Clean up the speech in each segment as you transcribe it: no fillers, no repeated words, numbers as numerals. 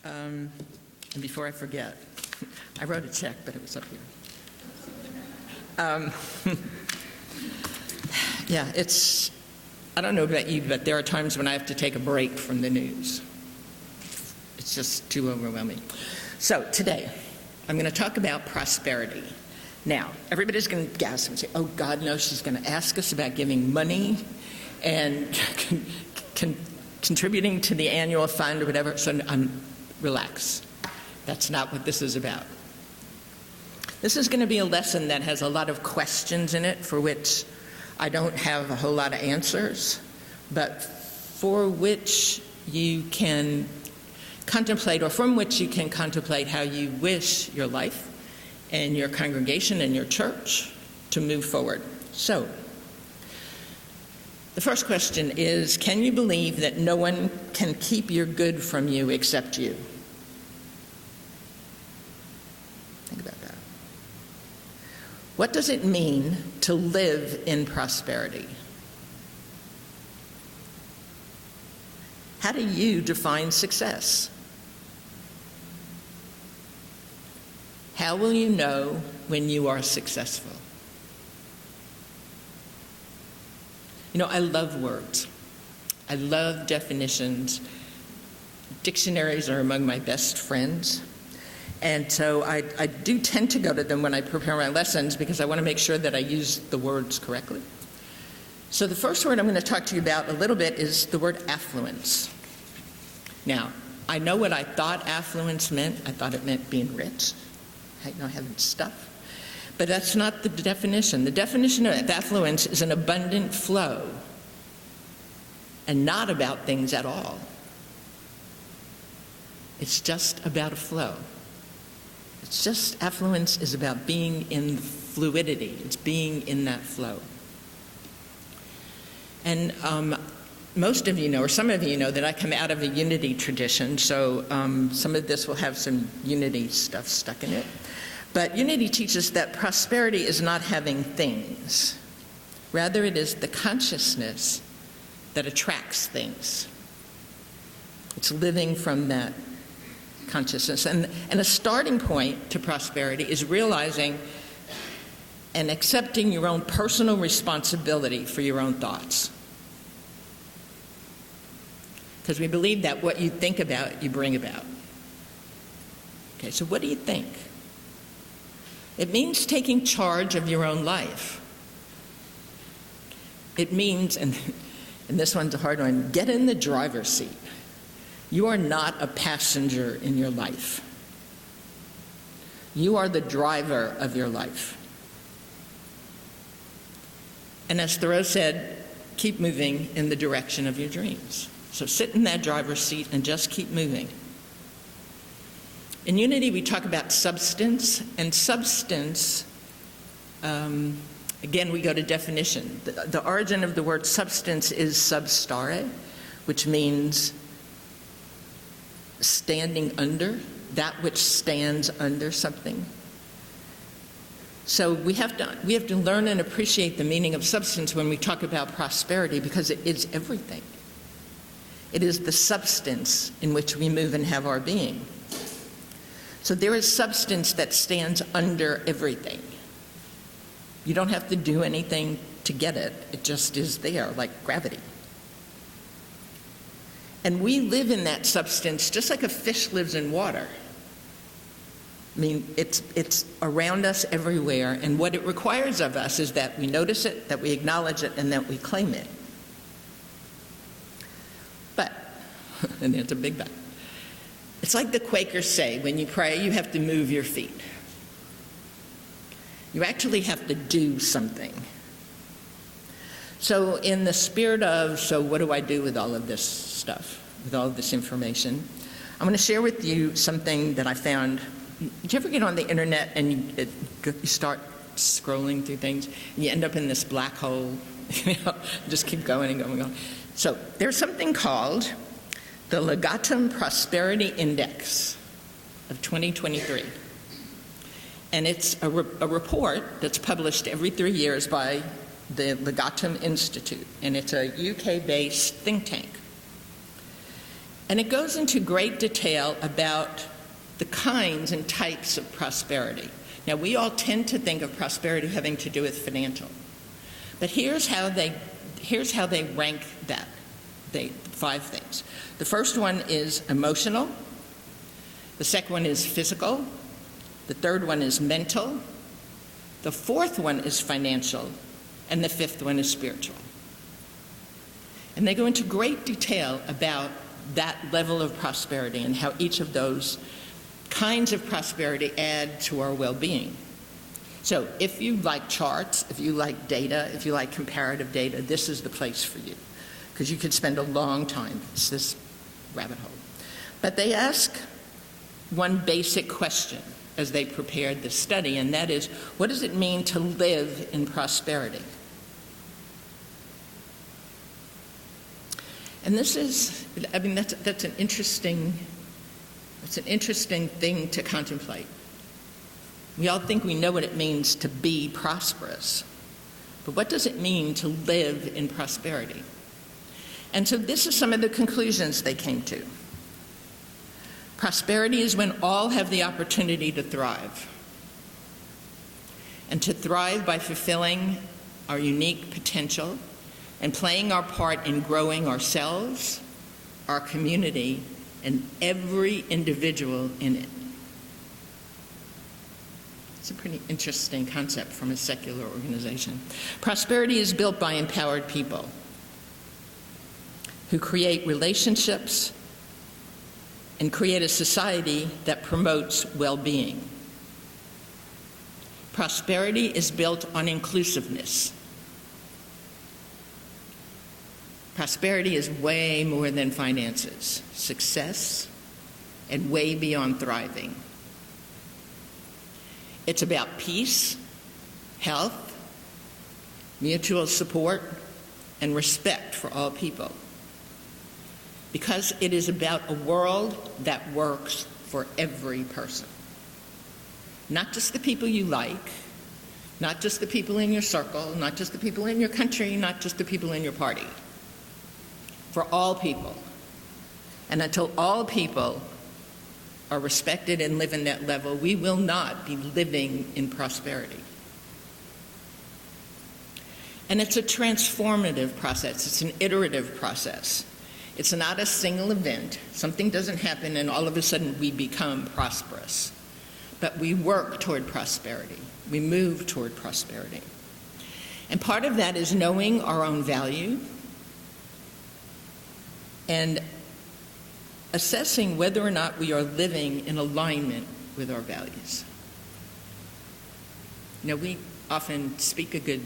And before I forget, I wrote a check, but it was up here. Yeah, I don't know about you, but there are times when I have to take a break from the news. It's just too overwhelming. So today, I'm going to talk about prosperity. Now, everybody's going to gasp and say, oh, God knows she's going to ask us about giving money and contributing to the annual fund or whatever. So relax. That's not what this is about. This is going to be a lesson that has a lot of questions in it for which I don't have a whole lot of answers, but for which you can contemplate, or from which you can contemplate how you wish your life and your congregation and your church to move forward. So, the first question is, can you believe that no one can keep your good from you except you? Think about that. What does it mean to live in prosperity? How do you define success? How will you know when you are successful? You know, I love words. I love definitions. Dictionaries are among my best friends. And so I do tend to go to them when I prepare my lessons because I want to make sure that I use the words correctly. So the first word I'm going to talk to you about a little bit is the word affluence. Now, I know what I thought affluence meant. I thought it meant being rich, having stuff. But that's not the definition. The definition of affluence is an abundant flow and not about things at all. It's just about a flow. It's just, affluence is about being in fluidity. It's being in that flow. And most of you know, or some of you know, that I come out of a unity tradition, so some of this will have some unity stuff stuck in it. But unity teaches that prosperity is not having things. Rather, it is the consciousness that attracts things. It's living from that consciousness. And a starting point to prosperity is realizing and accepting your own personal responsibility for your own thoughts. Because we believe that what you think about, you bring about. Okay, so what do you think? It means taking charge of your own life. It means, and this one's a hard one, get in the driver's seat. You are not a passenger in your life. You are the driver of your life. And as Thoreau said, keep moving in the direction of your dreams. So sit in that driver's seat and just keep moving. In unity, we talk about substance, and substance, again, we go to definition. The origin of the word substance is substare, which means standing under, that which stands under something. So we have to learn and appreciate the meaning of substance when we talk about prosperity, because it is everything. It is the substance in which we move and have our being. So there is substance that stands under everything. You don't have to do anything to get it. It just is there, like gravity. And we live in that substance just like a fish lives in water. I mean, it's around us everywhere, and what it requires of us is that we notice it, that we acknowledge it, and that we claim it. But, and there's a big but, it's like the Quakers say, when you pray, you have to move your feet. You actually have to do something. So in the spirit of, so what do I do with all of this stuff, with all of this information? I'm going to share with you something that I found. Did you ever get on the internet and you start scrolling through things, and you end up in this black hole, just keep going and going and going. So there's something called the Legatum Prosperity Index of 2023. And it's a report that's published every 3 years by the Legatum Institute, and it's a UK-based think tank. And it goes into great detail about the kinds and types of prosperity. Now, we all tend to think of prosperity having to do with financial. But here's how they rank that, 5 things. The first one is emotional. The second one is physical. The third one is mental. The fourth one is financial. And the fifth one is spiritual. And they go into great detail about that level of prosperity and how each of those kinds of prosperity add to our well-being. So if you like charts, if you like data, if you like comparative data, this is the place for you, because you could spend a long time. It's this rabbit hole. But they ask one basic question as they prepared this study, and that is, what does it mean to live in prosperity? And this is, I mean, that's an interesting thing to contemplate. We all think we know what it means to be prosperous, but what does it mean to live in prosperity? And so this is some of the conclusions they came to. Prosperity is when all have the opportunity to thrive, and to thrive by fulfilling our unique potential and playing our part in growing ourselves, our community, and every individual in it. It's a pretty interesting concept from a secular organization. Prosperity is built by empowered people who create relationships and create a society that promotes well-being. Prosperity is built on inclusiveness. Prosperity is way more than finances, success, and way beyond thriving. It's about peace, health, mutual support, and respect for all people. Because it is about a world that works for every person. Not just the people you like, not just the people in your circle, not just the people in your country, not just the people in your party. For all people. And until all people are respected and live in that level, we will not be living in prosperity. And it's a transformative process. It's an iterative process. It's not a single event. Something doesn't happen and all of a sudden we become prosperous. But we work toward prosperity. We move toward prosperity. And part of that is knowing our own value and assessing whether or not we are living in alignment with our values. You know, we often speak a good,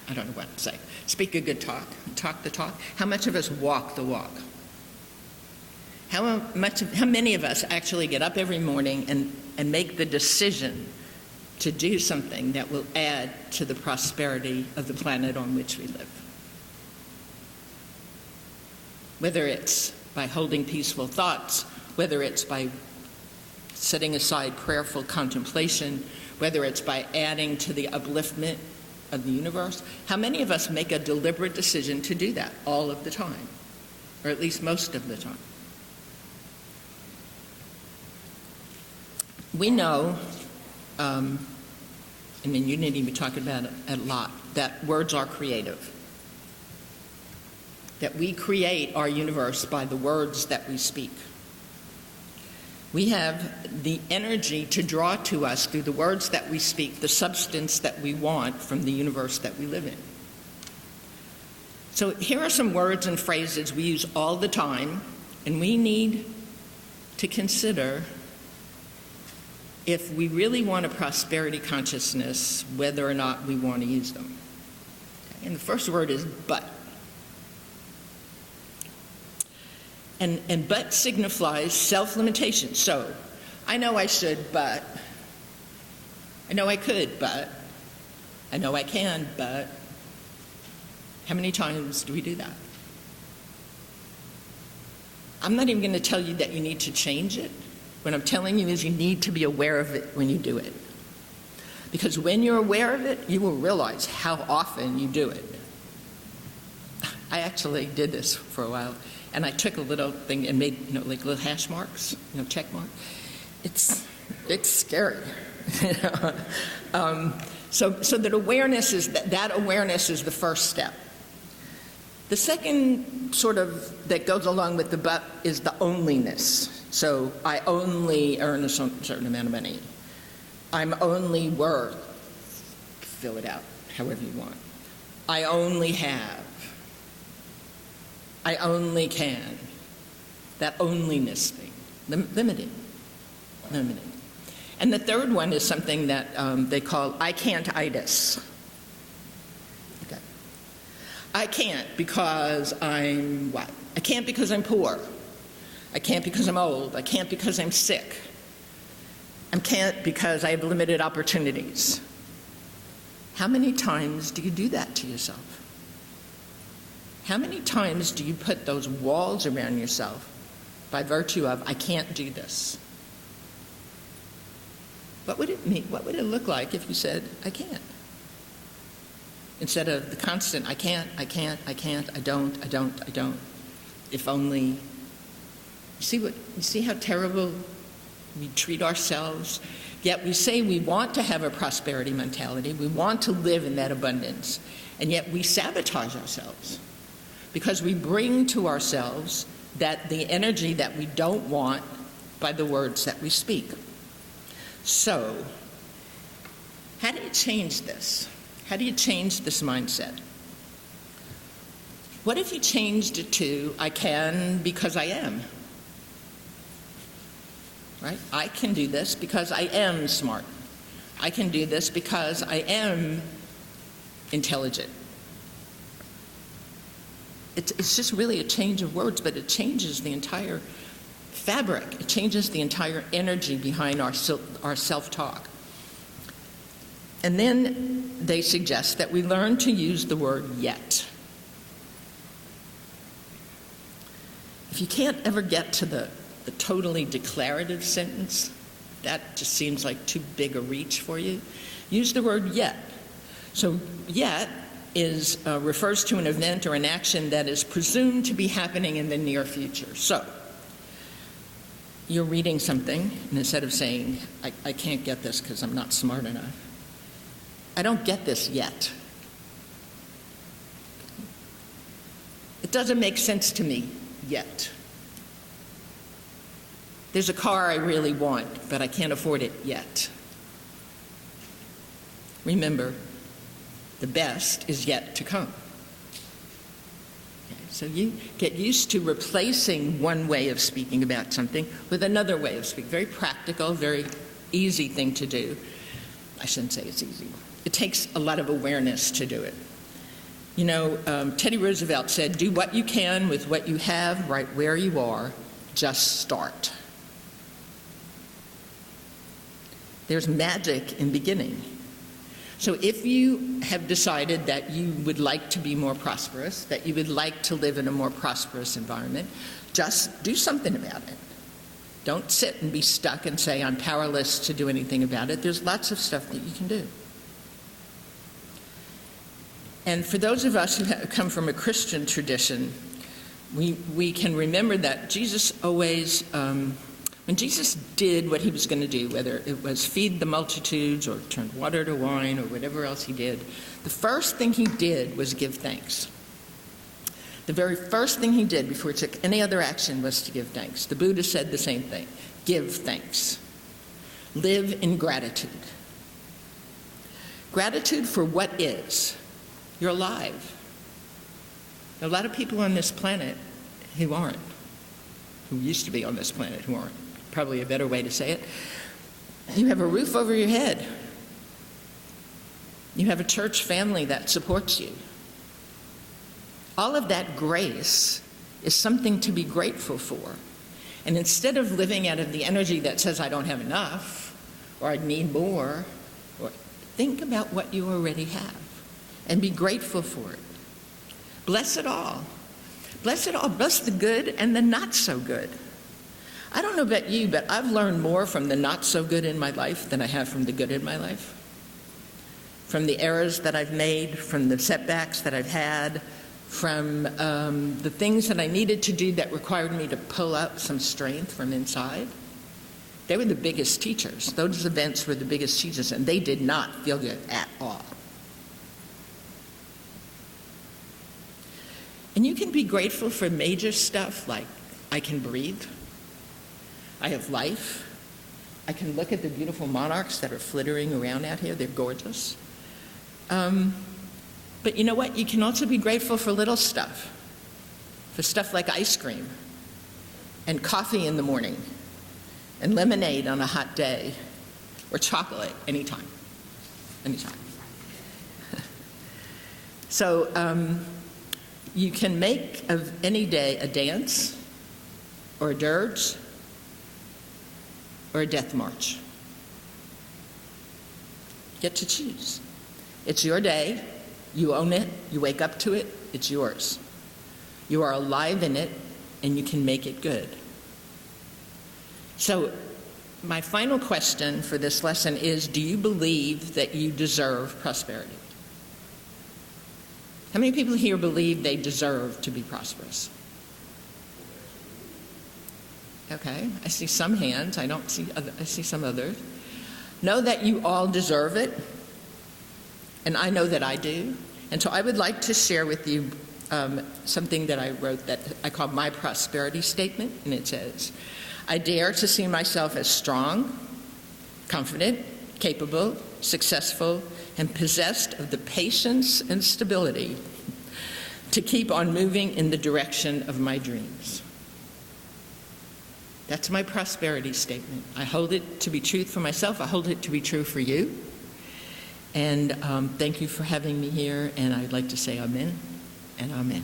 I don't know what to say, speak a good talk the talk. How much of us walk the walk? How many of us actually get up every morning and make the decision to do something that will add to the prosperity of the planet on which we live? Whether it's by holding peaceful thoughts, whether it's by setting aside prayerful contemplation, whether it's by adding to the upliftment of the universe, how many of us make a deliberate decision to do that all of the time, or at least most of the time? We know, and in Unity we talk about it a lot, that words are creative. That we create our universe by the words that we speak. We have the energy to draw to us through the words that we speak, the substance that we want from the universe that we live in. So here are some words and phrases we use all the time, and we need to consider if we really want a prosperity consciousness, whether or not we want to use them. And the first word is but. And but signifies self-limitation. So, I know I should, but. I know I could, but. I know I can, but. How many times do we do that? I'm not even going to tell you that you need to change it. What I'm telling you is you need to be aware of it when you do it. Because when you're aware of it, you will realize how often you do it. I actually did this for a while. and I took a little thing and made, like little hash marks, check mark. It's scary. So that awareness is that awareness is the first step. The second sort of that goes along with the but is the onlyness. So I only earn a certain amount of money. I'm only worth, fill it out however you want. I only have. I only can. That onlyness thing, limiting. And the third one is something that they call I can't-itis. Okay. I can't because I'm what? I can't because I'm poor. I can't because I'm old. I can't because I'm sick. I can't because I have limited opportunities. How many times do you do that to yourself? How many times do you put those walls around yourself by virtue of, I can't do this? What would it mean? What would it look like if you said, I can't? Instead of the constant, I can't, I don't. If only. You see how terrible we treat ourselves? Yet we say we want to have a prosperity mentality, we want to live in that abundance, and yet we sabotage ourselves because we bring to ourselves the energy that we don't want by the words that we speak. So, how do you change this? How do you change this mindset? What if you changed it to, I can because I am? Right? I can do this because I am smart. I can do this because I am intelligent. It's just really a change of words, but it changes the entire fabric. It changes the entire energy behind our self-talk. And then they suggest that we learn to use the word yet. If you can't ever get to the totally declarative sentence, that just seems like too big a reach for you, use the word yet. So yet refers to an event or an action that is presumed to be happening in the near future. So you're reading something, and instead of saying, I can't get this because I'm not smart enough, I don't get this yet. It doesn't make sense to me yet. There's a car I really want, but I can't afford it yet. Remember, the best is yet to come. Okay, so you get used to replacing one way of speaking about something with another way of speaking. Very practical, very easy thing to do. I shouldn't say it's easy. It takes a lot of awareness to do it. Teddy Roosevelt said, do what you can with what you have right where you are. Just start. There's magic in beginning. So if you have decided that you would like to be more prosperous, that you would like to live in a more prosperous environment, just do something about it. Don't sit and be stuck and say, I'm powerless to do anything about it. There's lots of stuff that you can do. And for those of us who come from a Christian tradition, we can remember that Jesus always, when Jesus did what he was going to do, whether it was feed the multitudes or turn water to wine or whatever else he did, the first thing he did was give thanks. The very first thing he did before he took any other action was to give thanks. The Buddha said the same thing. Give thanks. Live in gratitude. Gratitude for what is. You're alive. There are a lot of people on this planet who aren't, who used to be on this planet who aren't. Probably a better way to say it. You have a roof over your head. You have a church family that supports you. All of that grace is something to be grateful for. And instead of living out of the energy that says, I don't have enough, or I need more, or think about what you already have and be grateful for it. Bless it all. Bless it all. Bless the good and the not so good. I don't know about you, but I've learned more from the not so good in my life than I have from the good in my life. From the errors that I've made, from the setbacks that I've had, from the things that I needed to do that required me to pull up some strength from inside. They were the biggest teachers. Those events were the biggest teachers, and they did not feel good at all. And you can be grateful for major stuff like I can breathe, I have life, I can look at the beautiful monarchs that are flittering around out here. They're gorgeous. But you know what? You can also be grateful for little stuff, for stuff like ice cream and coffee in the morning and lemonade on a hot day or chocolate anytime. So you can make of any day a dance or a dirge or a death march. Get to choose. It's your day. You own it. You wake up to it. It's yours. You are alive in it, and you can make it good. So my final question for this lesson is, do you believe that you deserve prosperity? How many people here believe they deserve to be prosperous? Okay, I see some hands. I see some others. Know that you all deserve it, and I know that I do. And so I would like to share with you something that I wrote that I call my prosperity statement, and it says, I dare to see myself as strong, confident, capable, successful, and possessed of the patience and stability to keep on moving in the direction of my dreams. That's my prosperity statement. I hold it to be true for myself. I hold it to be true for you. And thank you for having me here. And I'd like to say amen and amen.